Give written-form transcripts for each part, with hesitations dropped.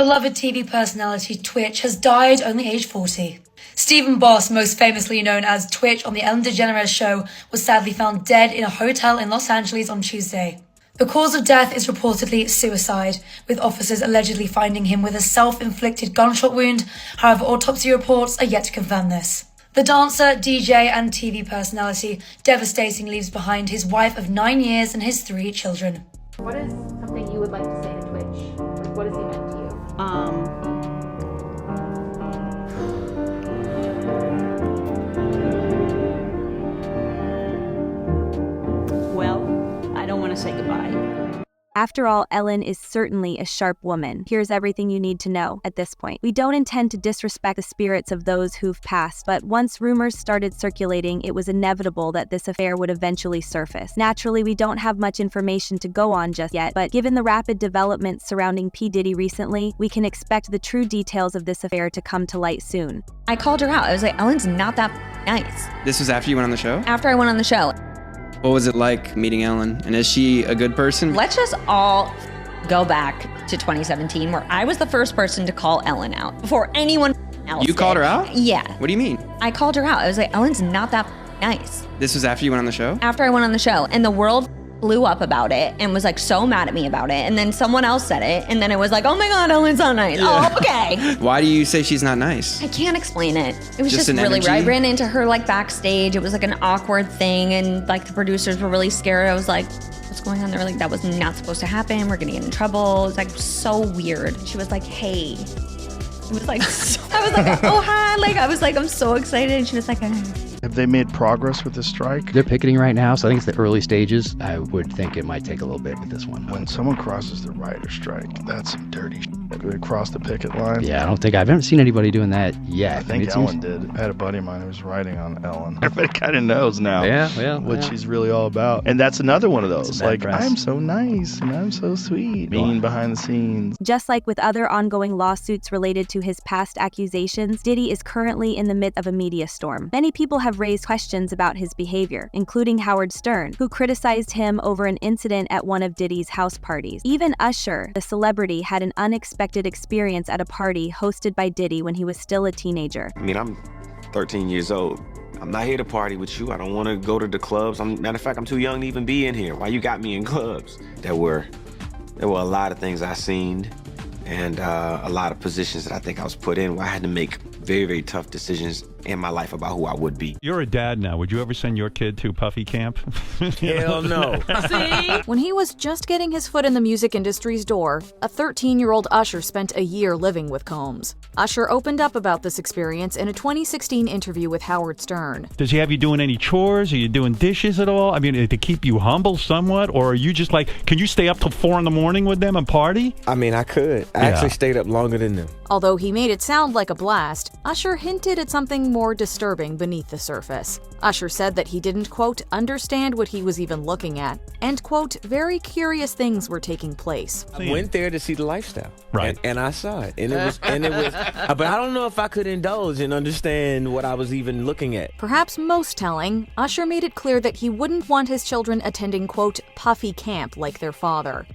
Beloved TV personality Twitch has died only aged 40. Stephen Boss, most famously known as Twitch on the Ellen DeGeneres show, was sadly found dead in a hotel in Los Angeles on Tuesday. The cause of death is reportedly suicide, with officers allegedly finding him with a self-inflicted gunshot wound. However, autopsy reports are yet to confirm this. The dancer, DJ, and TV personality devastatingly leaves behind his wife of 9 years and his 3 children. What is something you would like to say to Twitch? Like, what has he meant to you? Well, I don't want to say goodbye. After all, Ellen is certainly a sharp woman. Here's everything you need to know at this point. We don't intend to disrespect the spirits of those who've passed, but once rumors started circulating, it was inevitable that this affair would eventually surface. Naturally, we don't have much information to go on just yet, but given the rapid developments surrounding P. Diddy recently, we can expect the true details of this affair to come to light soon. I called her out. I was like, Ellen's not that nice. This was after you went on the show? After I went on the show. What was it like meeting Ellen? And is she a good person? Let's just all go back to 2017, where I was the first person to call Ellen out before anyone else You called did. her out? Yeah. What do you mean? I called her out. I was like, Ellen's not that nice. This was after you went on the show? After I went on the show, and the world blew up about it and was like so mad at me about it, and then someone else said it, and then it was like, oh my god, Ellen's not nice. Yeah. Oh, okay. Why do you say she's not nice? I can't explain it. It was just an really energy? weird. I ran into her like backstage. It was like an awkward thing, and like the producers were really scared. I was like, what's going on? They were like, that was not supposed to happen. We're gonna get in trouble. It was like so weird. She was like, hey. It was like, I was like, oh hi. Like I was like, I'm so excited. And she was like, Have they made progress with the strike? They're picketing right now, so I think it's the early stages. I would think it might take a little bit with this one. When someone crosses the writer strike, that's some dirty shit. They cross the picket line. Yeah, I haven't seen anybody doing that yet. I think Ellen did. I had a buddy of mine who was writing on Ellen. Everybody kind of knows now what she's really all about. And that's another one of those. Like, press. I'm so nice and I'm so sweet. Being behind the scenes. Just like with other ongoing lawsuits related to his past accusations, Diddy is currently in the midst of a media storm. Many people have raised questions about his behavior, including Howard Stern, who criticized him over an incident at one of Diddy's house parties. Even Usher, the celebrity, had an unexpected experience at a party hosted by Diddy when he was still a teenager. I mean, I'm 13 years old. I'm not here to party with you. I don't want to go to the clubs. Matter of fact, I'm too young to even be in here. Why you got me in clubs? There were a lot of things I seen, and a lot of positions that I think I was put in where I had to make very, very tough decisions in my life about who I would be. You're a dad now. Would you ever send your kid to Puffy camp? Hell no. See? When he was just getting his foot in the music industry's door, a 13-year-old Usher spent a year living with Combs. Usher opened up about this experience in a 2016 interview with Howard Stern. Does he have you doing any chores? Are you doing dishes at all? I mean, to keep you humble somewhat? Or are you just like, can you stay up till 4 in the morning with them and party? I mean, I could. I actually stayed up longer than them. Although he made it sound like a blast, Usher hinted at something more disturbing beneath the surface. Usher said that he didn't, quote, understand what he was even looking at, and, quote, very curious things were taking place. I went there to see the lifestyle. Right. And I saw it. And it was, but I don't know if I could indulge and understand what I was even looking at. Perhaps most telling, Usher made it clear that he wouldn't want his children attending, quote, Puffy camp like their father.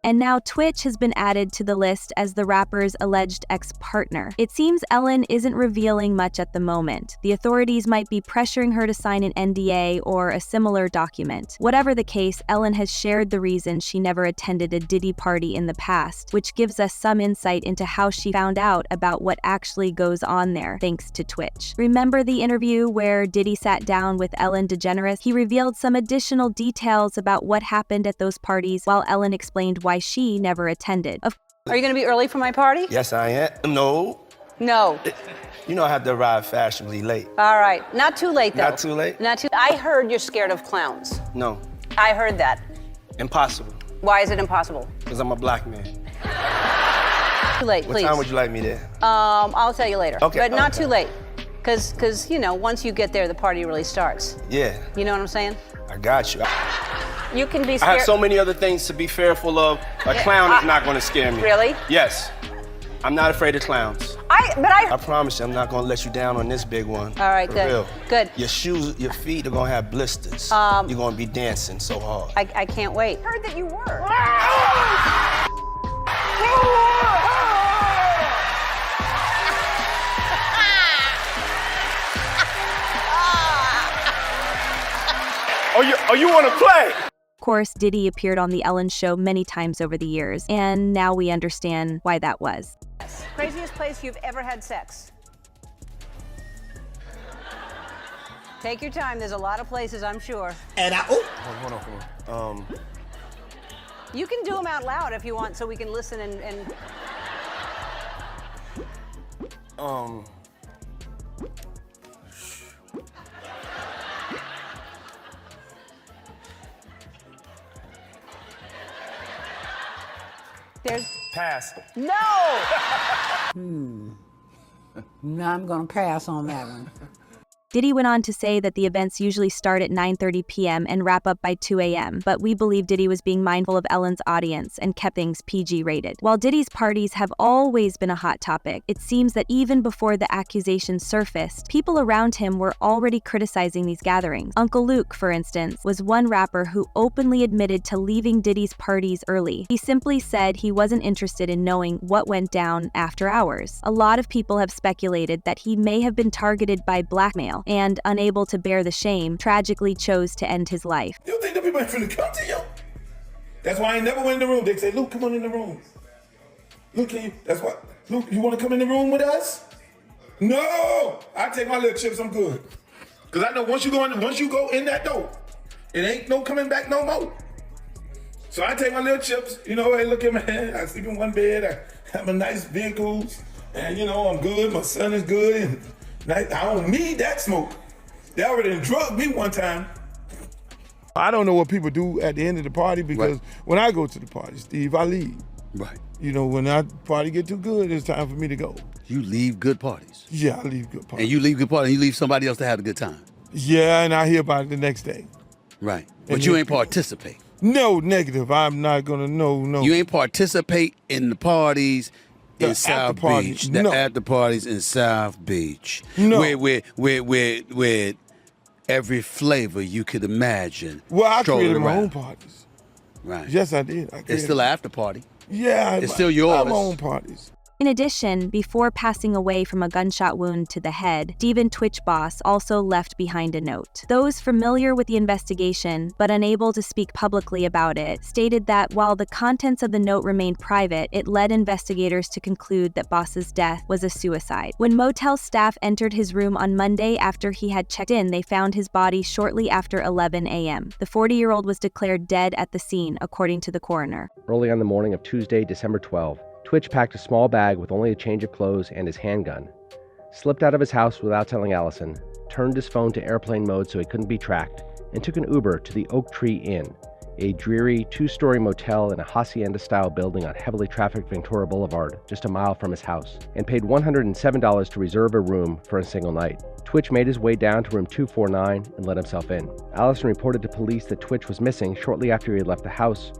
And now Twitch has been added to the list as the rapper's alleged ex-partner. It seems Ellen isn't revealing much at the moment. The authorities might be pressuring her to sign an NDA or a similar document. Whatever the case, Ellen has shared the reason she never attended a Diddy party in the past, which gives us some insight into how she found out about what actually goes on there, thanks to Twitch. Remember the interview where Diddy sat down with Ellen DeGeneres? He revealed some additional details about what happened at those parties, while Ellen explained why she never attended. Are you going to be early for my party? Yes, I am. No. No. You know I have to arrive fashionably late. All right. Not too late, though. Not too late? Not too. I heard you're scared of clowns. No. I heard that. Impossible. Why is it impossible? Because I'm a black man. Too late, please. What time would you like me there? I'll tell you later. Okay. But not too late. Because, you know, once you get there, the party really starts. Yeah. You know what I'm saying? I got you. You can be scared. I have so many other things to be fearful of. A clown is not going to scare me. Really? Yes. I'm not afraid of clowns. I promise you, I'm not going to let you down on this big one. All right, For good. real. Good. Your shoes, your feet are going to have blisters. You're going to be dancing so hard. I can't wait. I heard that you were. you want to play? Of course, Diddy appeared on The Ellen Show many times over the years, and now we understand why that was. Craziest place you've ever had sex? Take your time. There's a lot of places, I'm sure. And Hold on. You can do them out loud if you want, so we can listen and... There's... Pass. No! No, I'm going to pass on that one. Diddy went on to say that the events usually start at 9:30 p.m. and wrap up by 2 a.m., but we believe Diddy was being mindful of Ellen's audience and kept things PG rated. While Diddy's parties have always been a hot topic, it seems that even before the accusations surfaced, people around him were already criticizing these gatherings. Uncle Luke, for instance, was one rapper who openly admitted to leaving Diddy's parties early. He simply said he wasn't interested in knowing what went down after hours. A lot of people have speculated that he may have been targeted by blackmail and, unable to bear the shame, tragically chose to end his life. You think the people ain't finna come to you? That's why I ain't never went in the room. They say, Luke, come on in the room. Luke, that's why. Luke, you wanna come in the room with us? No! I take my little chips, I'm good. Cause I know once you go in that door, it ain't no coming back no more. So I take my little chips, hey, look at me, I sleep in one bed, I have my nice vehicles, and I'm good, my son is good, and I don't need that smoke. They already drugged me one time. I don't know what people do at the end of the party because when I go to the party, Steve, I leave. Right. When that party get too good, it's time for me to go. You leave good parties. Yeah, I leave good parties. And you leave good parties, and you leave somebody else to have a good time. Yeah, and I hear about it the next day. Right. But you ain't participate. No, negative. I'm not gonna, no. You ain't participate in the parties in South Beach. The after parties in South Beach. No. With every flavor you could imagine. Well, I created around. my own parties. Right. Yes, I did. It's still an after party. Yeah. It's still yours. My own parties. In addition, before passing away from a gunshot wound to the head, Steven Twitch boss also left behind a note. Those familiar with the investigation, but unable to speak publicly about it, stated that while the contents of the note remained private, it led investigators to conclude that boss's death was a suicide. When motel staff entered his room on Monday after he had checked in, they found his body shortly after 11 a.m. The 40-year-old was declared dead at the scene, according to the coroner. Early on the morning of Tuesday, December 12, Twitch packed a small bag with only a change of clothes and his handgun, slipped out of his house without telling Allison, turned his phone to airplane mode so he couldn't be tracked, and took an Uber to the Oak Tree Inn, a dreary two-story motel in a hacienda-style building on heavily trafficked Ventura Boulevard, just a mile from his house, and paid $107 to reserve a room for a single night. Twitch made his way down to room 249 and let himself in. Allison reported to police that Twitch was missing shortly after he had left the house,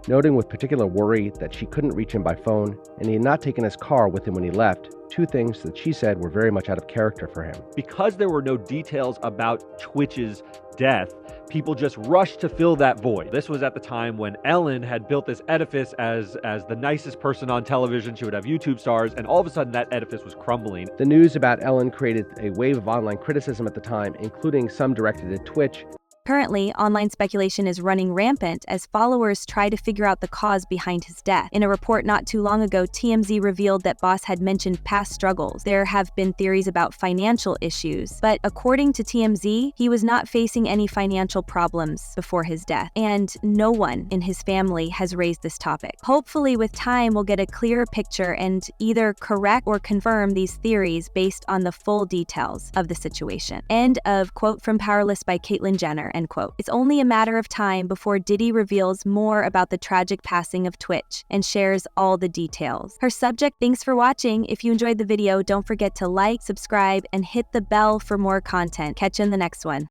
noting with particular worry that she couldn't reach him by phone and he had not taken his car with him when he left, two things that she said were very much out of character for him. Because there were no details about Twitch's death, people just rushed to fill that void. This was at the time when Ellen had built this edifice as the nicest person on television. She would have YouTube stars, and all of a sudden that edifice was crumbling. The news about Ellen created a wave of online criticism at the time, including some directed at Twitch. Currently, online speculation is running rampant as followers try to figure out the cause behind his death. In a report not too long ago, TMZ revealed that Boss had mentioned past struggles. There have been theories about financial issues, but according to TMZ, he was not facing any financial problems before his death, and no one in his family has raised this topic. Hopefully, with time, we'll get a clearer picture and either correct or confirm these theories based on the full details of the situation. End of quote from Powerless by Caitlyn Jenner. End quote. It's only a matter of time before Diddy reveals more about the tragic passing of Twitch and shares all the details. Her subject, thanks for watching. If you enjoyed the video, don't forget to like, subscribe, and hit the bell for more content. Catch you in the next one.